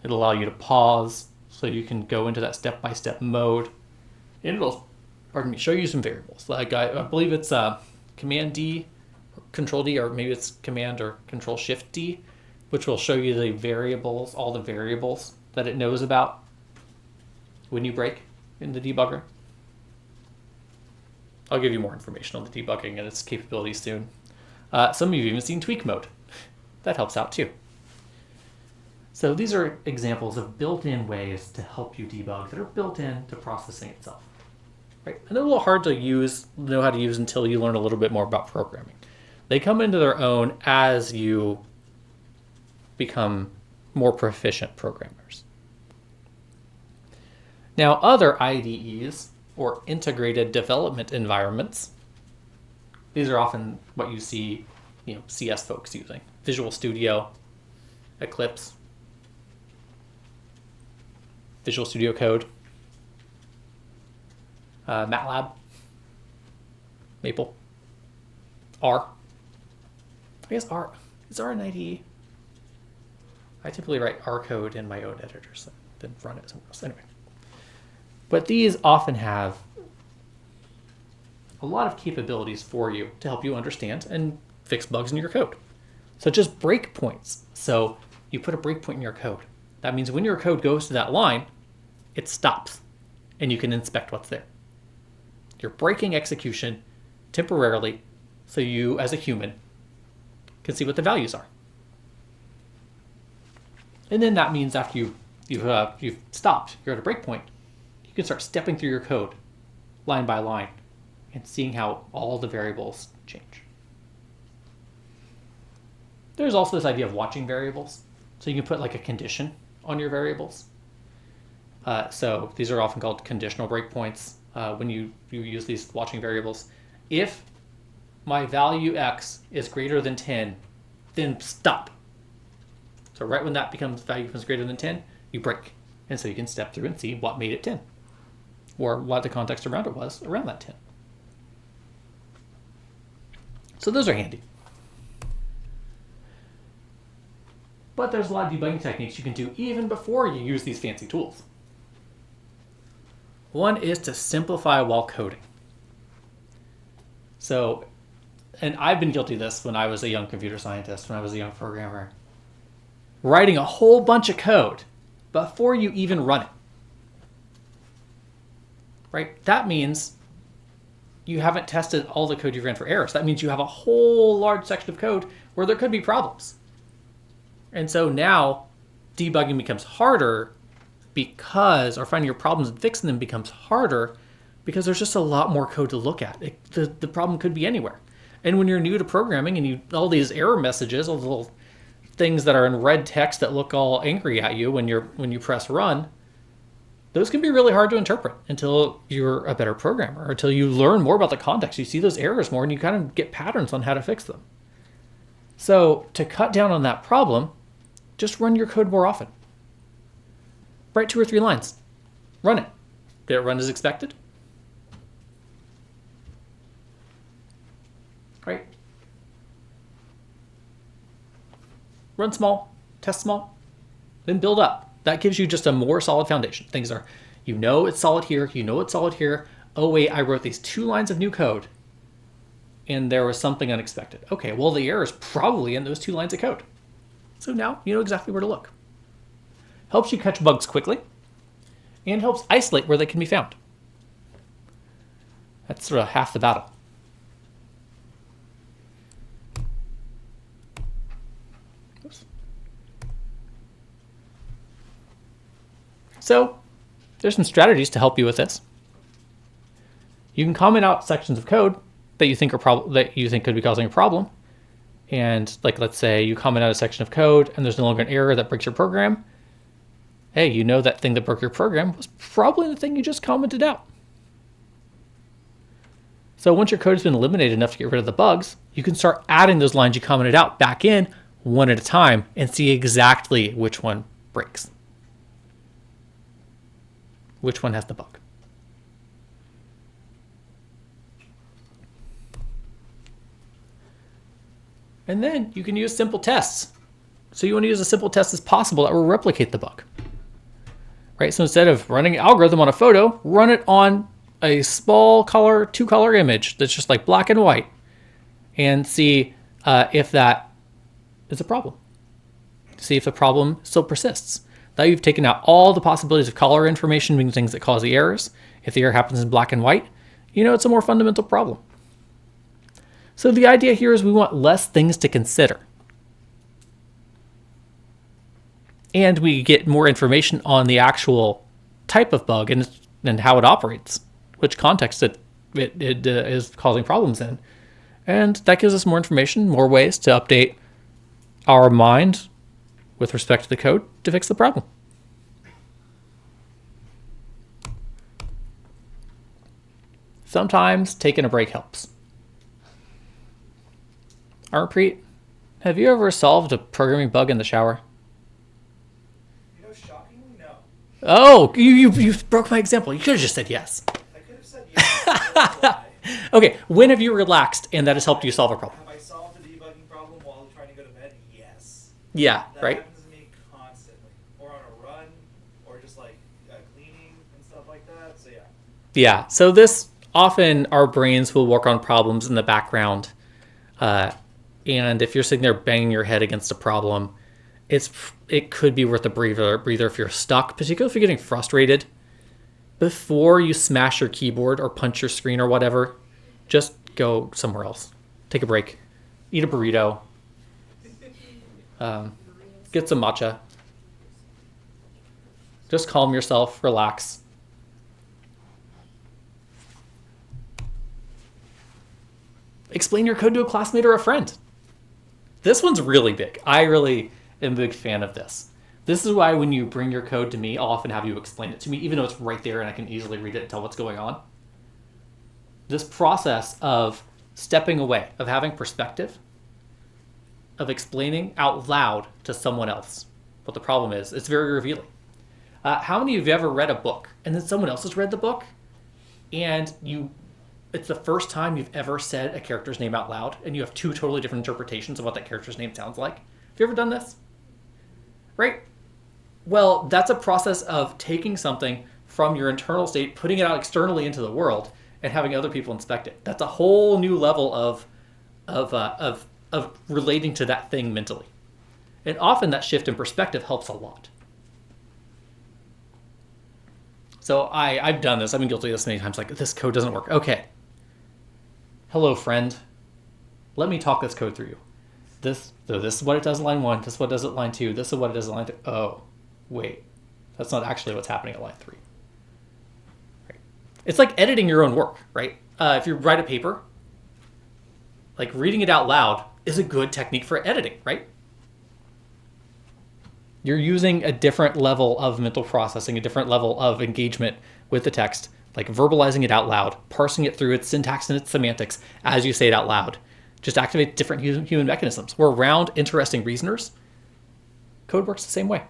It'll allow you to pause so you can go into that step-by-step mode. And it'll, show you some variables. Like I believe it's Command D, Control D, or maybe it's Command or Control Shift D, which will show you the variables, all the variables that it knows about when you break in the debugger. I'll give you more information on the debugging and its capabilities soon. Some of you have even seen tweak mode. That helps out too. So these are examples of built-in ways to help you debug that are built in to processing itself. Right? And they're a little hard to know how to use until you learn a little bit more about programming. They come into their own as you become more proficient programmers. Now, other IDEs, or integrated development environments, these are often what you see, CS folks using. Visual Studio, Eclipse, Visual Studio Code, MATLAB, Maple, R. I guess R. Is R an IDE? I typically write R code in my own editor, so then run it somewhere else. Anyway. But these often have a lot of capabilities for you to help you understand and fix bugs in your code, such as breakpoints. So you put a breakpoint in your code. That means when your code goes to that line, it stops, and you can inspect what's there. You're breaking execution temporarily so you, as a human, can see what the values are. And then that means after you've stopped, you're at a breakpoint, you can start stepping through your code line by line and seeing how all the variables change. There's also this idea of watching variables. So you can put like a condition on your variables. So these are often called conditional breakpoints when you use these watching variables. If my value x is greater than 10, then stop. So right when that value becomes greater than 10, you break. And so you can step through and see what made it 10, or what the context around it was around that 10. So those are handy. But there's a lot of debugging techniques you can do even before you use these fancy tools. One is to simplify while coding. So, and I've been guilty of this when I was a young computer scientist, when I was a young programmer. Writing a whole bunch of code before you even run it. Right? That means you haven't tested all the code you've ran for errors. That means you have a whole large section of code where there could be problems. And so now debugging becomes harder because, or finding your problems and fixing them becomes harder because there's just a lot more code to look at. The problem could be anywhere. And when you're new to programming and all these error messages, all the little things that are in red text that look all angry at you when you press run, those can be really hard to interpret until you're a better programmer, or until you learn more about the context. You see those errors more and you kind of get patterns on how to fix them. So to cut down on that problem, just run your code more often. Write 2 or 3 lines. Run it. Did it run as expected? Right? Run small, test small, then build up. That gives you just a more solid foundation. Things are, you know it's solid here, you know it's solid here. Oh wait, I wrote these 2 lines of new code and there was something unexpected. Okay, well the error is probably in those 2 lines of code. So now you know exactly where to look. Helps you catch bugs quickly and helps isolate where they can be found. That's sort of half the battle. Oops. So there's some strategies to help you with this. You can comment out sections of code that you think could be causing a problem. And like, let's say you comment out a section of code and there's no longer an error that breaks your program. Hey, you know that thing that broke your program was probably the thing you just commented out. So once your code has been eliminated enough to get rid of the bugs, you can start adding those lines you commented out back in one at a time and see exactly which one breaks. Which one has the bug. And then you can use simple tests. So you want to use as simple test as possible that will replicate the bug. Right? So instead of running an algorithm on a photo, run it on a small color, 2-color image that's just like black and white, and see if that is a problem. See if the problem still persists. Now you've taken out all the possibilities of color information being things that cause the errors. If the error happens in black and white, you know it's a more fundamental problem. So the idea here is we want less things to consider. And we get more information on the actual type of bug and how it operates, which context it is causing problems in. And that gives us more information, more ways to update our mind with respect to the code to fix the problem. Sometimes taking a break helps. Artpreet, have you ever solved a programming bug in the shower? Oh, you broke my example. You could have just said yes. I could have said yes. Okay, when have you relaxed and that has helped you solve a problem? Have I solved a debugging problem while trying to go to bed? Yes. Yeah, That right? happens to me constantly. Or on a run, or just like cleaning and stuff like that. So yeah. Yeah, so this often our brains will work on problems in the background. And if you're sitting there banging your head against a problem, it could be worth a breather if you're stuck, particularly if you're getting frustrated. Before you smash your keyboard or punch your screen or whatever, just go somewhere else. Take a break. Eat a burrito. Get some matcha. Just calm yourself, relax. Explain your code to a classmate or a friend. This one's really big. I really am a big fan of this. This is why when you bring your code to me, I'll often have you explain it to me, even though it's right there and I can easily read it and tell what's going on. This process of stepping away, of having perspective, of explaining out loud to someone else what the problem is, it's very revealing. How many of you have ever read a book and then someone else has read the book and it's the first time you've ever said a character's name out loud and you have two totally different interpretations of what that character's name sounds like? Have you ever done this? Right? Well, that's a process of taking something from your internal state, putting it out externally into the world, and having other people inspect it. That's a whole new level of relating to that thing mentally. And often that shift in perspective helps a lot. So I've done this. I've been guilty of this many times. Like, this code doesn't work. Okay. Hello, friend. Let me talk this code through you. This is what it does at line 1. This is what it does at line 2. This is what it does at line 3. Oh, wait. That's not actually what's happening at line 3. Right. It's like editing your own work, right? If you write a paper, like reading it out loud is a good technique for editing, right? You're using a different level of mental processing, a different level of engagement with the text, like verbalizing it out loud, parsing it through its syntax and its semantics as you say it out loud. Just activate different human mechanisms. We're around interesting reasoners. Code works the same way.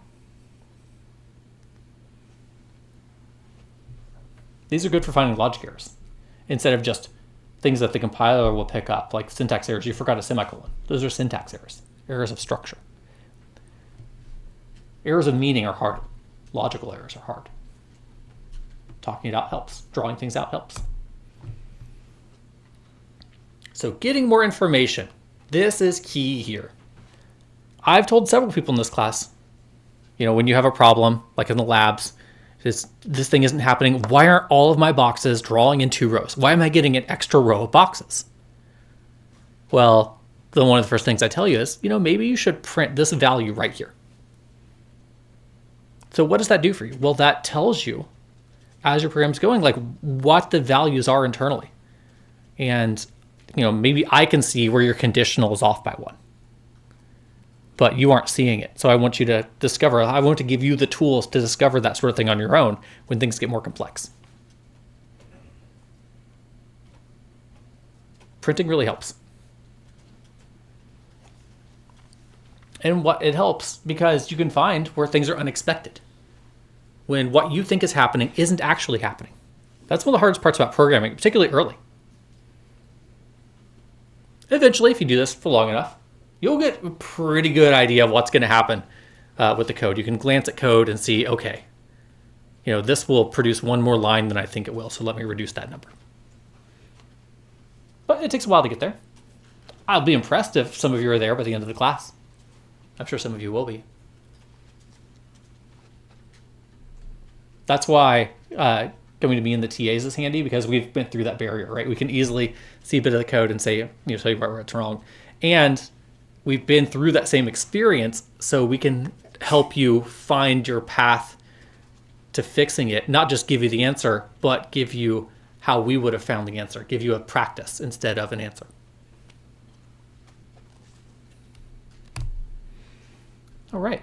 These are good for finding logic errors instead of just things that the compiler will pick up, like syntax errors. You forgot a semicolon. Those are syntax errors, errors of structure. Errors of meaning are hard. Logical errors are hard. Talking it out helps. Drawing things out helps. So getting more information. This is key here. I've told several people in this class, when you have a problem, like in the labs, this thing isn't happening. Why aren't all of my boxes drawing in 2 rows? Why am I getting an extra row of boxes? Well, then one of the first things I tell you is, maybe you should print this value right here. So what does that do for you? Well, that tells you, as your program's going, like what the values are internally. And, maybe I can see where your conditional is off by 1. But you aren't seeing it. So I want you to I want to give you the tools to discover that sort of thing on your own when things get more complex. Printing really helps. And it helps because you can find where things are unexpected. When what you think is happening isn't actually happening. That's one of the hardest parts about programming, particularly early. Eventually, if you do this for long enough, you'll get a pretty good idea of what's going to happen with the code. You can glance at code and see, okay, this will produce 1 more line than I think it will, so let me reduce that number. But it takes a while to get there. I'll be impressed if some of you are there by the end of the class. I'm sure some of you will be. That's why coming to me and the TAs is handy, because we've been through that barrier, right? We can easily see a bit of the code and say, tell you where it's wrong. And we've been through that same experience, so we can help you find your path to fixing it, not just give you the answer, but give you how we would have found the answer, give you a practice instead of an answer. All right.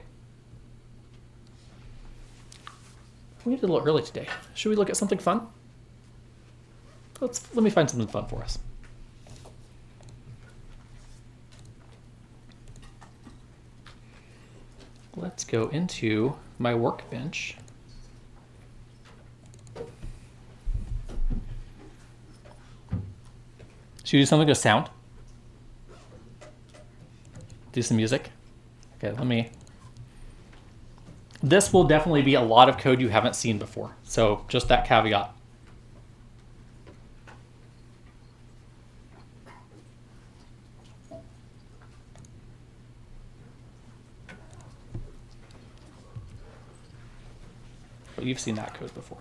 We did a little early today. Should we look at something fun? Let me find something fun for us. Let's go into my workbench. Should we do something with sound? Do some music? Okay, let me... This will definitely be a lot of code you haven't seen before. So just that caveat. But you've seen that code before.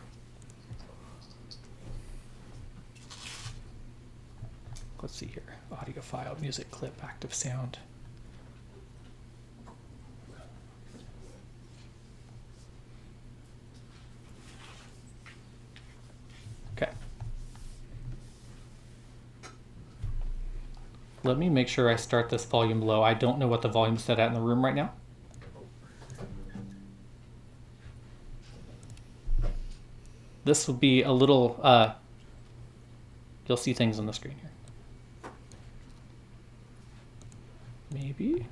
Let's see here. Audio file, music clip, active sound. Okay. Let me make sure I start this volume low. I don't know what the volume is set at in the room right now. This will be a little, you'll see things on the screen here. Maybe.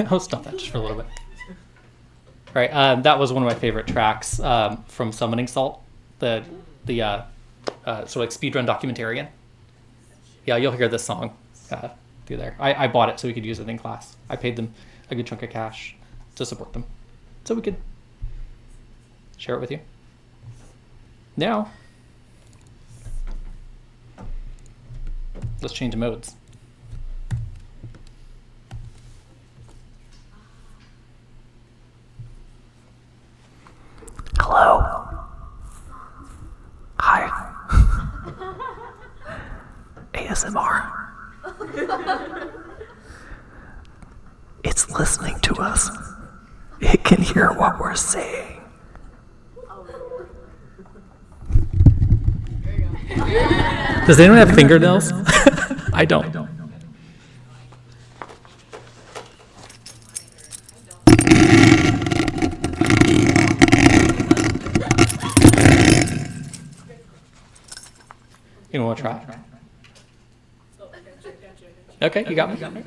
I'll stop that just for a little bit. All right, that was one of my favorite tracks from Summoning Salt, the sort of like speedrun documentarian. Yeah, you'll hear this song through there. I bought it so we could use it in class. I paid them a good chunk of cash to support them, so we could share it with you. Now, let's change modes. ASMR. It's listening to us. It can hear what we're saying. Does anyone have fingernails? I don't. You want to try? Oh, I got you. Okay, you got me.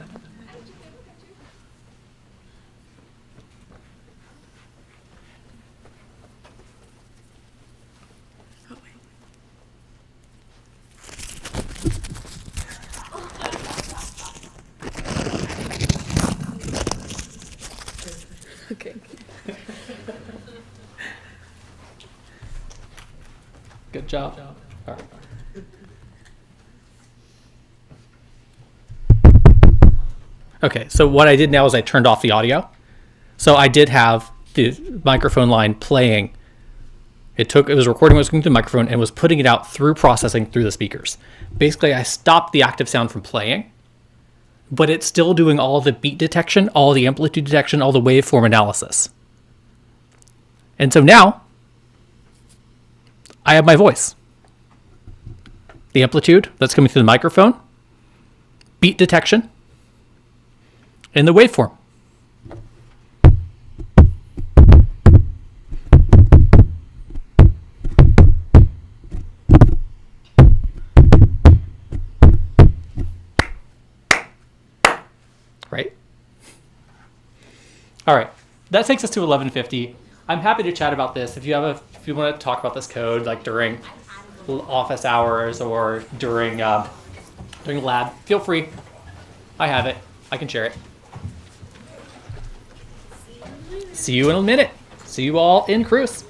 Okay. Good job. All right. Okay, so what I did now is I turned off the audio. So I did have the microphone line playing. It was recording what was going through the microphone and was putting it out through processing through the speakers. Basically, I stopped the active sound from playing, but it's still doing all the beat detection, all the amplitude detection, all the waveform analysis. And so now I have my voice. The amplitude that's coming through the microphone, beat detection, and the waveform. Right? All right. That takes us to 11:50. I'm happy to chat about this. If you want to talk about this code like during office hours or during lab, feel free. I have it. I can share it. See you in a minute. See you all in Cruise.